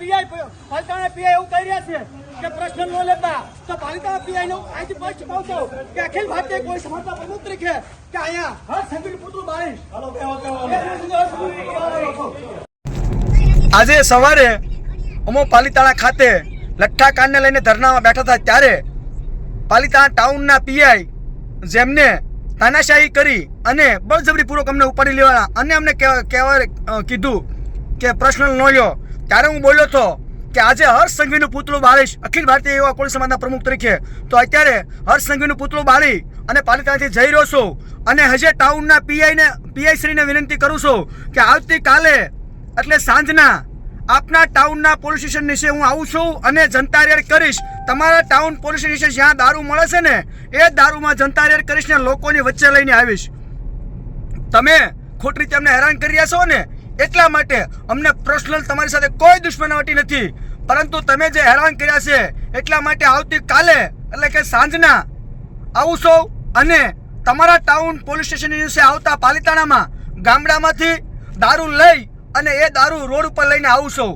PI એવું કહી રહ્યા છે કે પ્રશ્ન ન લેતા તો પાલિતાણા પીઆઈ નું અહીંથી સ્પષ્ટ કહું છું કે અખિલ ભારતીય કોઈ સમાજના પ્રમુખ તરીકે કે અહીંયા હર સંગઠન પૂતળું બાળીશ. આજે સવારે અમો પાલિતાણા ખાતે લઠ્ઠા કાંડને લઈને ધરનામાં બેઠા હતા ત્યારે પાલિતાણા ટાઉનના પીઆઈ જેમને તાનાશાહી કરી અને બળજબરીપૂર્વક અમને ઉપાડી લેવાના અને અમને કીધું કે પ્રશ્ન ન લ્યો ત્યારે હું બોલ્યો હતો કે આજે હર્ષ સંઘવીનું પૂતળું બાળીશ અખિલ ભારતીય યુવા કોળી સમાજના પ્રમુખ તરીકે. તો અત્યારે હર્ષ સંઘવીનું પૂતળું બાળી અને પાલિતાણાથી જઈ રહ્યો છું અને હજે ટાઉનના પીઆઈ શ્રીને વિનંતી કરું છું કે આવતીકાલે એટલે સાંજના આપના ટાઉનના પોલીસ સ્ટેશન નીચે હું આવું છું અને જનતા રેડ કરીશ. તમારા ટાઉન પોલીસ સ્ટેશન જ્યાં દારૂ મળે છે ને એ દારૂમાં જનતા રેડ કરીશ ને લોકોની વચ્ચે લઈને આવીશ. તમે ખોટી રીતે અમને હેરાન કરી રહ્યા છો ને એટલા માટે અમને પર્સનલ તમારી સાથે કોઈ દુશ્મનાવટી નથી, પરંતુ તમે જે હેરાન કર્યા છે એટલા માટે આવતીકાલે એટલે કે સાંજના આવું છું અને તમારા ટાઉન પોલીસ સ્ટેશન નીચે આવતા પાલિતાણામાં ગામડામાંથી દારૂ લઈ અને એ દારૂ રોડ ઉપર લઈને આવું છું.